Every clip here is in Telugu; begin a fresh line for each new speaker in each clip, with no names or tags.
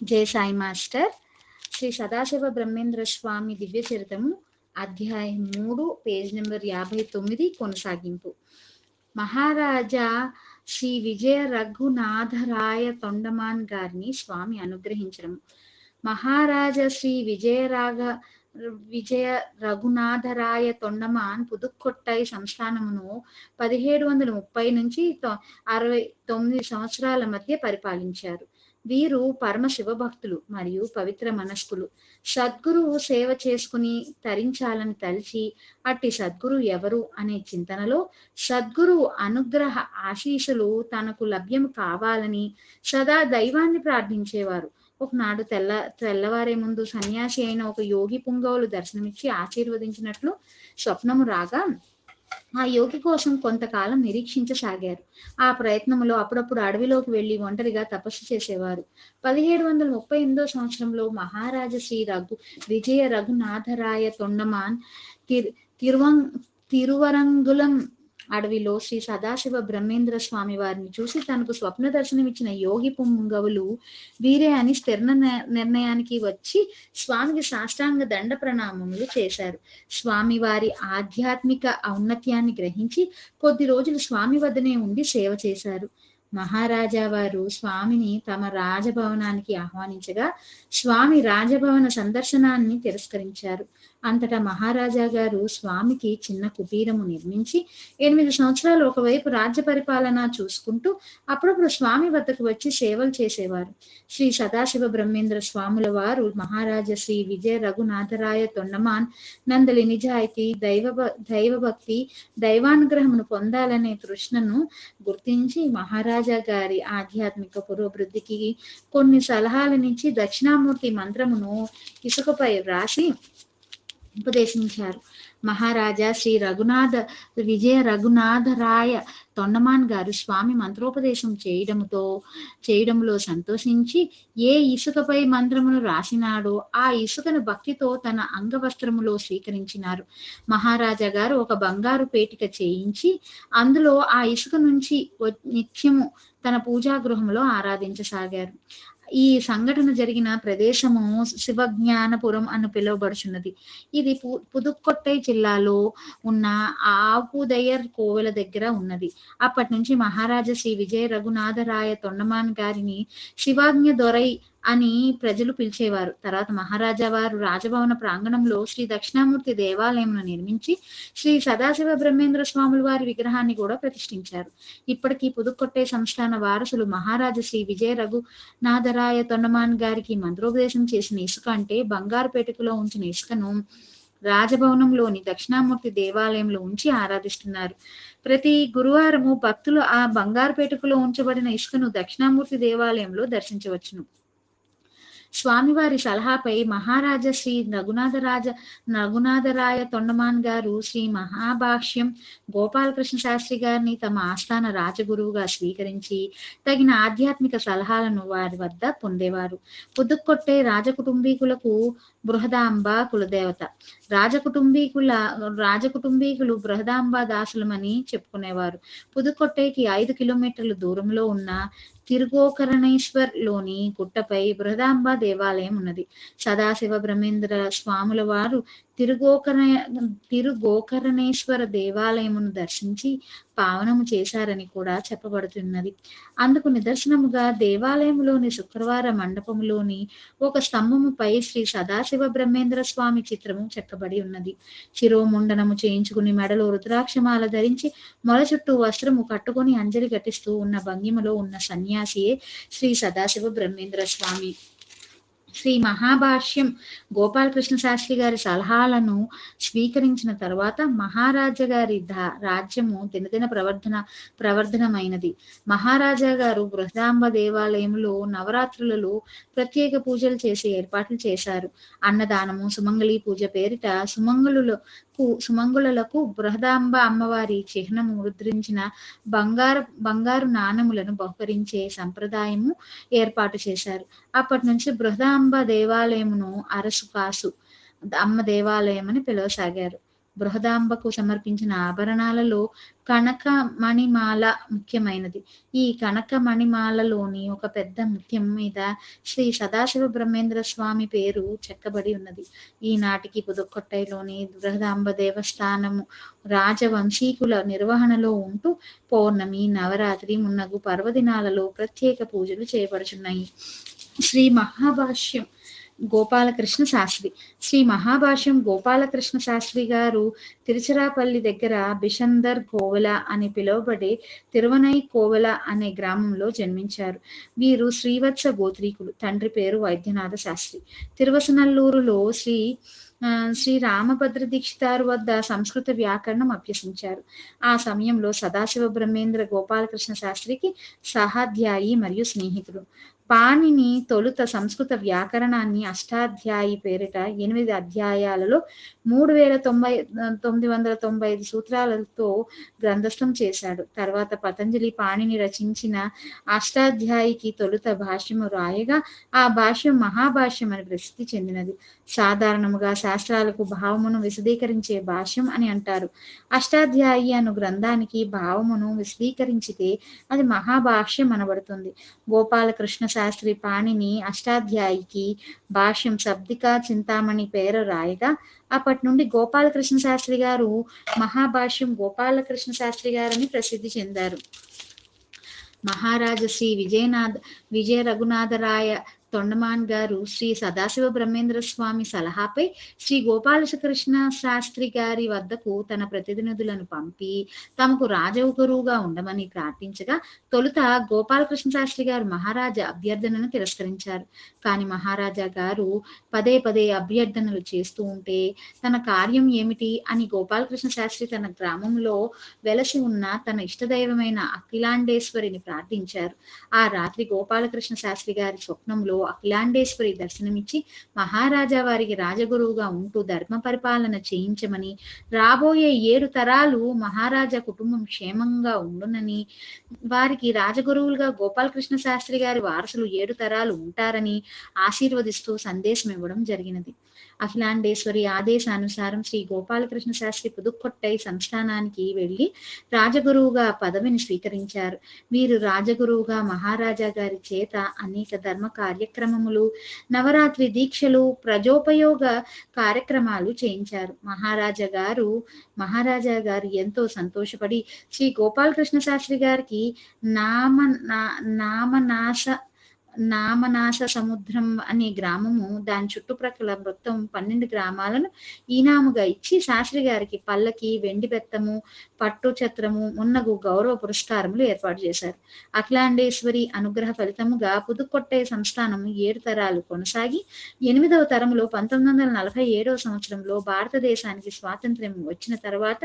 జై సాయి మాస్టర్. శ్రీ సదాశివ బ్రహ్మేంద్ర స్వామి దివ్య చరితము అధ్యాయం 3 పేజ్ నెంబర్ 59 కొనసాగింపు. మహారాజా శ్రీ విజయ రఘునాథరాయ తొండమాన్ గారిని స్వామి అనుగ్రహించడం. మహారాజా శ్రీ విజయ రఘునాథరాయ తొండమాన్ పుదుక్కొట్టై సంస్థానమును 1730 నుంచి 69 సంవత్సరాల మధ్య పరిపాలించారు. వీరు పరమ శివభక్తులు మరియు పవిత్ర మనస్కులు. సద్గురువు సేవ చేసుకుని తరించాలని తలిచి అట్టి సద్గురు ఎవరు అనే చింతనలో సద్గురువు అనుగ్రహ ఆశీస్సులు తనకు లభ్యం కావాలని సదా దైవాన్ని ప్రార్థించేవారు. ఒకనాడు తెల్లవారే ముందు సన్యాసి అయిన ఒక యోగి పుంగవులు దర్శనమిచ్చి ఆశీర్వదించినట్లు స్వప్నము రాగా ఆ యోగి కోసం కొంతకాలం నిరీక్షించసాగారు. ఆ ప్రయత్నంలో అప్పుడప్పుడు అడవిలోకి వెళ్లి ఒంటరిగా తపస్సు చేసేవారు. 1738 సంవత్సరంలో మహారాజా శ్రీ విజయ రఘునాథరాయ తొండమాన్ తిరువరంగులం అడవిలో శ్రీ సదాశివ బ్రహ్మేంద్ర స్వామి వారిని చూసి తనకు స్వప్న దర్శనమిచ్చిన యోగి పుంగవులు వీరే అని స్థిర నిర్ణయానికి వచ్చి స్వామికి సాష్టాంగ దండ ప్రణామములు చేశారు. స్వామి వారి ఆధ్యాత్మిక ఔన్నత్యాన్ని గ్రహించి కొద్ది రోజులు స్వామి వద్దనే ఉండి సేవ చేశారు. మహారాజా వారు స్వామిని తమ రాజభవనానికి ఆహ్వానించగా స్వామి రాజభవన సందర్శనాన్ని తిరస్కరించారు. అంతటా మహారాజా గారు స్వామికి చిన్న కుటీరము నిర్మించి 8 సంవత్సరాలు ఒకవైపు రాజ్య పరిపాలన చూసుకుంటూ అప్పుడప్పుడు స్వామి వద్దకు వచ్చి సేవలు చేసేవారు. శ్రీ సదాశివ బ్రహ్మేంద్ర స్వాముల వారు మహారాజా శ్రీ విజయ రఘునాథరాయ తొండమాన్ నందలి నిజాయితీ, దైవభక్తి, దైవానుగ్రహమును పొందాలనే తృష్ణను గుర్తించి మహారాజా గారి ఆధ్యాత్మిక పురోభివృద్ధికి కొన్ని సలహాలనిచ్చి దక్షిణామూర్తి మంత్రమును ఇసుకపై వ్రాసి ఉపదేశించారు. మహారాజా శ్రీ విజయ రఘునాథరాయ తొండమాన్ గారు స్వామి మంత్రోపదేశం చేయడంలో సంతోషించి ఏ ఇసుకపై మంత్రమును రాసినాడో ఆ ఇసుకను భక్తితో తన అంగవస్త్రములో స్వీకరించినారు. మహారాజా గారు ఒక బంగారు పేటిక చేయించి అందులో ఆ ఇసుక నుంచి నిత్యము తన పూజాగృహంలో ఆరాధించసాగారు. ఈ సంఘటన జరిగిన ప్రదేశము శివజ్ఞానపురం అని పిలువబడుచున్నది. ఇది పుదుక్కొట్టై జిల్లాలో ఉన్న ఆపుదయర్ కోవెల దగ్గర ఉన్నది. అప్పటి నుంచి మహారాజా శ్రీ విజయ రఘునాథరాయ తొండమాన్ గారిని శివాజ్ఞ దొరై అని ప్రజలు పిలిచేవారు. తర్వాత మహారాజా వారు రాజభవన ప్రాంగణంలో శ్రీ దక్షిణామూర్తి దేవాలయంను నిర్మించి శ్రీ సదాశివ బ్రహ్మేంద్ర స్వాముల వారి విగ్రహాన్ని కూడా ప్రతిష్ఠించారు. ఇప్పటికీ పుదుక్కొట్టై సంస్థాన వారసులు మహారాజా శ్రీ విజయ రఘునాథరాయ తొండమాన్ గారికి మంత్రోపదేశం చేసిన ఇసుక అంటే బంగారు పేటికలో ఉంచిన ఇసుకను రాజభవనంలోని దక్షిణామూర్తి దేవాలయంలో ఉంచి ఆరాధిస్తున్నారు. ప్రతి గురువారము భక్తులు ఆ బంగారు పేటికలో ఉంచబడిన ఇసుకను దక్షిణామూర్తి దేవాలయంలో దర్శించవచ్చును. స్వామివారి సలహాపై మహారాజా శ్రీ రఘునాథరాయ తొండమాన్ గారు శ్రీ మహాభాష్యం గోపాలకృష్ణ శాస్త్రి గారిని తమ ఆస్థాన రాజగురువుగా స్వీకరించి తగిన ఆధ్యాత్మిక సలహాలను వారి వద్ద పొందేవారు. పుదుక్కొట్టే రాజకుటుంబీకులకు బృహదాంబ కులదేవత. రాజకుటుంబీకులు బృహదాంబ దాసులమని చెప్పుకునేవారు. పుదుక్కొట్టేకి 5 కిలోమీటర్ల దూరంలో ఉన్న తిరుగోకర్ణేశ్వర్ లోని గుట్టపై బృహదాంబ దేవాలయం ఉన్నది. సదాశివ బ్రహ్మేంద్ర స్వాముల వారు తిరుగోకర్ణేశ్వర దేవాలయమును దర్శించి పావనము చేశారని కూడా చెప్పబడుతున్నది. అందుకు నిదర్శనముగా దేవాలయంలోని శుక్రవార మండపములోని ఒక స్తంభముపై శ్రీ సదాశివ బ్రహ్మేంద్ర స్వామి చిత్రము చెక్కబడి ఉన్నది. శిరోముండనము చేయించుకుని మెడలో రుద్రాక్షమాల ధరించి మొల చుట్టూ వస్త్రము కట్టుకొని అంజలి ఘటిస్తూ ఉన్న భంగిమలో ఉన్న సన్యాసియే శ్రీ సదాశివ బ్రహ్మేంద్ర స్వామి. శ్రీ మహాభాష్యం గోపాలకృష్ణ శాస్త్రి గారి సలహాలను స్వీకరించిన తర్వాత మహారాజా గారి రాజ్యము దినదిన ప్రవర్ధనమైనది. మహారాజా గారు బృహదాంబ దేవాలయంలో నవరాత్రులలో ప్రత్యేక పూజలు చేసి ఏర్పాట్లు చేశారు. అన్నదానము, సుమంగళి పూజ పేరిట సుమంగులకు బృహదాంబ అమ్మవారి చిహ్నము ముద్రించిన బంగారు నాణములను బహుకరించే సంప్రదాయము ఏర్పాటు చేశారు. అప్పటి నుంచి బృహదాంబ దేవాలయమును అరసు కాసు అమ్మ దేవాలయం అని పిలువసాగారు. బృహదాంబకు సమర్పించిన ఆభరణాలలో కనకమణిమాల ముఖ్యమైనది. ఈ కనకమణిమాలలోని ఒక పెద్ద ముత్యం మీద శ్రీ సదాశివ బ్రహ్మేంద్ర స్వామి పేరు చెక్కబడి ఉన్నది. ఈనాటికి పుదుక్కొట్టైలోని బృహదాంబ దేవస్థానము రాజవంశీకుల నిర్వహణలో ఉంటూ పౌర్ణమి, నవరాత్రి మున్నగు పర్వదినాలలో ప్రత్యేక పూజలు చేయబడుచున్నాయి. శ్రీ మహాభాష్యం గోపాలకృష్ణ శాస్త్రి. శ్రీ మహాభాష్యం గోపాలకృష్ణ శాస్త్రి గారు తిరుచిరాపల్లి దగ్గర బిషందర్ కోవెల అని పిలువబడే తిరువనై కోవెల అనే గ్రామంలో జన్మించారు. వీరు శ్రీవత్స గోత్రీకులు. తండ్రి పేరు వైద్యనాథ శాస్త్రి. తిరువసనల్లూరులో శ్రీ రామభద్ర దీక్షితారు వద్ద సంస్కృత వ్యాకరణం అభ్యసించారు. ఆ సమయంలో సదాశివ బ్రహ్మేంద్ర గోపాలకృష్ణ శాస్త్రికి సహాధ్యాయి మరియు స్నేహితుడు. పాణిని తొలుత సంస్కృత వ్యాకరణాన్ని అష్టాధ్యాయి పేరిట 8 అధ్యాయాలలో 3995 సూత్రాలతో గ్రంథస్థం చేశాడు. తర్వాత పతంజలి పాణిని రచించిన అష్టాధ్యాయికి తొలుత భాష్యము రాయగా ఆ భాష్యం మహాభాష్యం అని ప్రసిద్ధి చెందినది. సాధారణముగా శాస్త్రాలకు భావమును విశదీకరించే భాష్యం అని అంటారు. అష్టాధ్యాయి అను గ్రంథానికి భావమును విశదీకరించితే అది మహాభాష్యం అనబడుతుంది. గోపాలకృష్ణ శాస్త్రి పాణిని అష్టాధ్యాయికి భాష్యం శబ్దికా చింతామణి పేరు రాయగా అప్పటి నుండి గోపాలకృష్ణ శాస్త్రి గారు మహాభాష్యం గోపాలకృష్ణ శాస్త్రి గారని ప్రసిద్ధి చెందారు. మహారాజు శ్రీ విజయ రఘునాథరాయ తొండమాన్ గారు శ్రీ సదాశివ బ్రహ్మేంద్ర స్వామి సలహాపై శ్రీ గోపాలకృష్ణ శాస్త్రి గారి వద్దకు తన ప్రతినిధులను పంపి తమకు రాజగురువుగా ఉండమని ప్రార్థించగా తొలుత గోపాలకృష్ణ శాస్త్రి గారు మహారాజా అభ్యర్థనను తిరస్కరించారు. కానీ మహారాజా గారు పదే అభ్యర్థనలు చేస్తూ ఉంటే తన కార్యం ఏమిటి అని గోపాలకృష్ణ శాస్త్రి తన గ్రామంలో వెలసి ఉన్న తన ఇష్టదైవమైన అఖిలాండేశ్వరిని ప్రార్థించారు. ఆ రాత్రి గోపాలకృష్ణ శాస్త్రి గారి స్వప్నంలో అఖిలాండేశ్వరి దర్శనమిచ్చి మహారాజా వారికి రాజగురువుగా ఉంటూ ధర్మ పరిపాలన చేయించమని, రాబోయే 7 తరాలు మహారాజా కుటుంబం క్షేమంగా ఉండునని, వారికి రాజగురువులుగా గోపాలకృష్ణ శాస్త్రి గారి వారసులు 7 తరాలు ఉంటారని ఆశీర్వదిస్తూ సందేశం ఇవ్వడం జరిగినది. అఖిలాండేశ్వరి ఆదేశానుసారం శ్రీ గోపాలకృష్ణ శాస్త్రి పుదుక్కొట్టై సంస్థానానికి వెళ్లి రాజగురువుగా పదవిని స్వీకరించారు. వీరు రాజగురువుగా మహారాజా గారి చేత అనేక ధర్మ కార్యక్రమములు, నవరాత్రి దీక్షలు, ప్రజోపయోగ కార్యక్రమాలు చేయించారు. మహారాజా గారు ఎంతో సంతోషపడి శ్రీ గోపాలకృష్ణ శాస్త్రి గారికి నామనాస సముద్రం అనే గ్రామము, దాని చుట్టుప్రక్కల మొత్తం 12 గ్రామాలను ఈనాముగా ఇచ్చి శాస్త్రి గారికి పల్లకి, వెండి బెత్తము, పట్టు ఛత్రము మున్నగు గౌరవ పురస్కారములు ఏర్పాటు చేశారు. అఖిలాండేశ్వరి అనుగ్రహ ఫలితముగా పుదుక్కొట్టై సంస్థానము 7 తరాలు కొనసాగి 8వ తరములో 1947వ సంవత్సరంలో భారతదేశానికి స్వాతంత్ర్యం వచ్చిన తర్వాత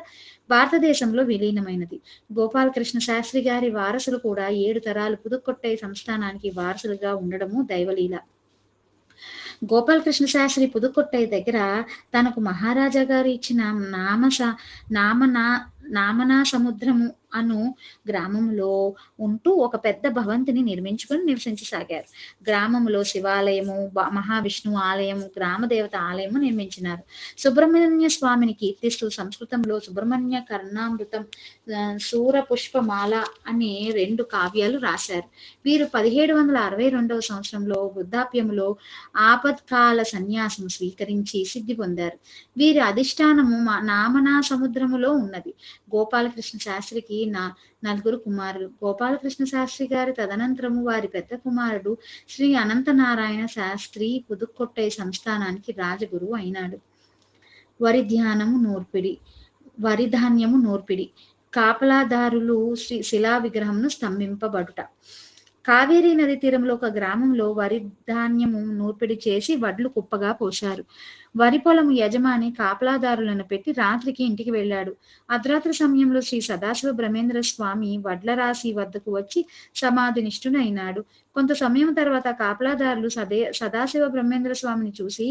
భారతదేశంలో విలీనమైనది. గోపాలకృష్ణ శాస్త్రి గారి వారసులు కూడా 7 తరాలు పుదుక్కొట్టై సంస్థానానికి వారసులుగా ఉండడము దైవలీల. గోపాలకృష్ణ శాస్త్రి పుదుక్కొట్టై దగ్గర తనకు మహారాజా గారు ఇచ్చిన నామనా సముద్రము అను గ్రామంలో ఉంటూ ఒక పెద్ద భవంతిని నిర్మించుకొని నివసించసాగారు. గ్రామంలో శివాలయము, మహావిష్ణు ఆలయము, గ్రామదేవత ఆలయము నిర్మించినారు. సుబ్రహ్మణ్య స్వామిని కీర్తిస్తూ సంస్కృతంలో సుబ్రహ్మణ్య కర్ణామృతం, సూరపుష్పమాల అనే 2 కావ్యాలు రాశారు. వీరు 1762వ సంవత్సరంలో వృద్ధాప్యములో ఆపత్కాల సన్యాసం స్వీకరించి సిద్ధి పొందారు. వీరి అధిష్టానము నామనా సముద్రములో ఉన్నది. గోపాలకృష్ణ శాస్త్రికి 4 కుమారులు. గోపాలకృష్ణ శాస్త్రి గారి తదనంతరము వారి పెద్ద కుమారుడు శ్రీ అనంతనారాయణ శాస్త్రి పుదుక్కొట్టై సంస్థానానికి రాజగురువు అయినాడు. వరిధాన్యము నూర్పిడి, కాపలాదారులు శిలా విగ్రహంను స్తంభింపబడుట. కావేరీ నది తీరంలో ఒక గ్రామంలో వరి ధాన్యము నూర్పిడి చేసి వడ్లు కుప్పగా పోశారు. వరి పొలము యజమాని కాపలాదారులను పెట్టి రాత్రికి ఇంటికి వెళ్ళాడు. అర్ధరాత్రి సమయంలో శ్రీ సదాశివ బ్రహ్మేంద్ర స్వామి వడ్ల రాశి వద్దకు వచ్చి సమాధి నిష్ఠునైనాడు. కొంత సమయం తర్వాత కాపలాదారులు సదాశివ బ్రహ్మేంద్ర స్వామిని చూసి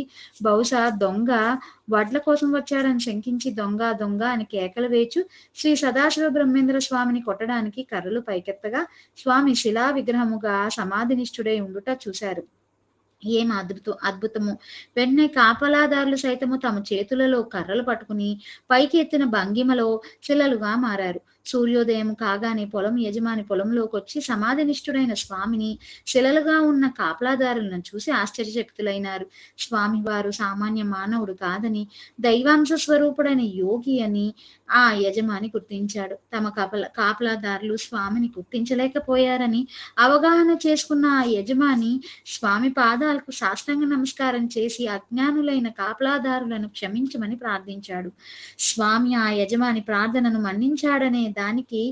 బహుశా దొంగ వడ్ల కోసం వచ్చాడని శంకించి దొంగ దొంగ అని కేకలు వేచు శ్రీ సదాశివ బ్రహ్మేంద్ర స్వామిని కొట్టడానికి కర్రలు పైకెత్తగా స్వామి శిలా విగ్రహముగా సమాధినిష్ఠుడై ఉండుట చూశారు. ఏం అద్భుతము! వెంటనే కాపలాదారులు సైతము తమ చేతులలో కర్రలు పట్టుకుని పైకి ఎత్తిన భంగిమలో శిలలుగా మారారు. సూర్యోదయం కాగానే పొలం యజమాని పొలంలోకొచ్చి సమాధినిష్ఠుడైన స్వామిని, శిలలుగా ఉన్న కాపలాదారులను చూసి ఆశ్చర్యచకితులైనారు. స్వామివారు సామాన్య మానవుడు కాదని, దైవాంశ స్వరూపుడైన యోగి అని ఆ యజమాని గుర్తించాడు. తమ కాపలాదారులు స్వామిని గుర్తించలేకపోయారని అవగాహన చేసుకున్న ఆ యజమాని స్వామి పాదాలకు సాష్టాంగ నమస్కారం చేసి అజ్ఞానులైన కాపలాదారులను క్షమించమని ప్రార్థించాడు. స్వామి ఆ యజమాని ప్రార్థనను మన్నించాడనే దానికి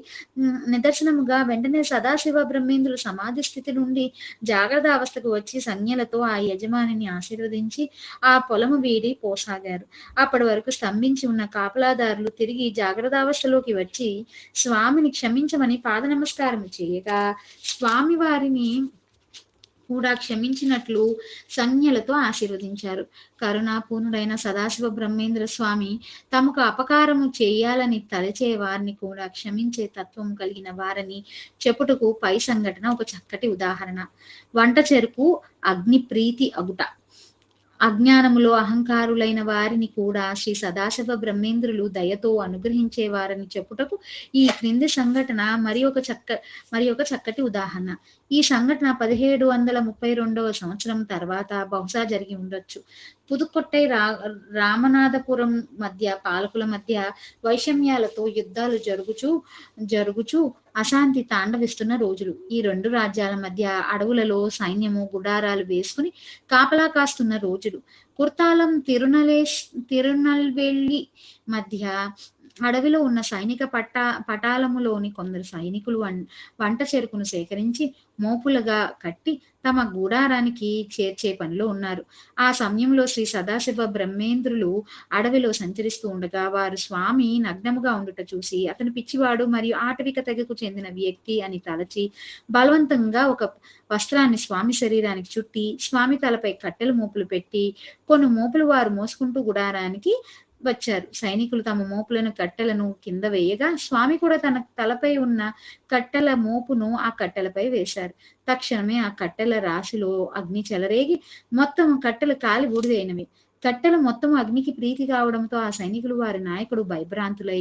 నిదర్శనముగా వెంటనే సదాశివ బ్రహ్మేంద్రులు సమాధి స్థితి నుండి జాగ్రత్త అవస్థకు వచ్చి సంజ్ఞలతో ఆ యజమానిని ఆశీర్వదించి ఆ పొలము వీడి పోసాగారు. అప్పటి వరకు స్తంభించి ఉన్న కాపలాదారులు తిరిగి జాగ్రత్త అవస్థలోకి వచ్చి స్వామిని క్షమించమని పాద నమస్కారం చేయగా స్వామి వారిని కూడా క్షమించినట్లు సంజ్ఞలతో ఆశీర్వదించారు. కరుణాపూర్ణుడైన సదాశివ బ్రహ్మేంద్ర స్వామి తమకు అపకారము చేయాలని తలచే వారిని కూడా క్షమించే తత్వం కలిగిన వారని చెప్పుటకు పై సంఘటన ఒక చక్కటి ఉదాహరణ. వంట చెరుకు అగ్ని ప్రీతి అగుట. అజ్ఞానములో అహంకారులైన వారిని కూడా శ్రీ సదాశివ బ్రహ్మేంద్రులు దయతో అనుగ్రహించేవారని చెప్పుటకు ఈ క్రింది సంఘటన మరి ఒక చక్కటి ఉదాహరణ. ఈ సంఘటన 1732 సంవత్సరం తర్వాత బహుశా జరిగి ఉండొచ్చు. పుదుకొట్టై రామనాథపురం మధ్య పాలకుల మధ్య వైషమ్యాలతో యుద్ధాలు జరుగుచూ అశాంతి తాండవిస్తున్న రోజులు. ఈ రెండు రాజ్యాల మధ్య అడవులలో సైన్యము గుడారాలు వేసుకుని కాపలా కాస్తున్న రోజులు. కుర్తాలం తిరునల్వేలి మధ్య అడవిలో ఉన్న సైనిక పటాలములోని కొందరు సైనికులు వంట చెరుకును సేకరించి మోపులుగా కట్టి తమ గూడారానికి చేర్చే పనిలో ఉన్నారు. ఆ సమయంలో శ్రీ సదాశివ బ్రహ్మేంద్రులు అడవిలో సంచరిస్తూ ఉండగా వారు స్వామి నగ్నముగా ఉండుట చూసి అతను పిచ్చివాడు మరియు ఆటవిక తెగకు చెందిన వ్యక్తి అని తలచి బలవంతంగా ఒక వస్త్రాన్ని స్వామి శరీరానికి చుట్టి స్వామి తలపై కట్టెల మోపులు పెట్టి కొన్ని మోపులు వారు మోసుకుంటూ గుడారానికి వచ్చారు. సైనికులు తమ మోపులను కట్టెలను కింద వేయగా స్వామి కూడా తన తలపై ఉన్న కట్టెల మోపును ఆ కట్టెలపై వేశారు. తక్షణమే ఆ కట్టెల రాశిలో అగ్ని చెలరేగి మొత్తం కట్టెలు కాలి బూడిదైనవి. కట్టెలు మొత్తం అగ్నికి ప్రీతి కావడంతో ఆ సైనికులు వారి నాయకుడు భయభ్రాంతులై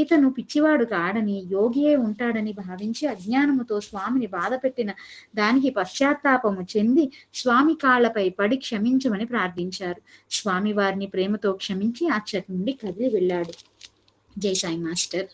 ఇతను పిచ్చివాడు కాడని యోగియే ఉంటాడని భావించి అజ్ఞానముతో స్వామిని బాధ పెట్టిన దానికి పశ్చాత్తాపము చెంది స్వామి కాళ్లపై పడి క్షమించమని ప్రార్థించారు. స్వామి వారిని ప్రేమతో క్షమించి అచ్చటి నుండి కదిలి వెళ్ళాడు. జై సాయి మాస్టర్.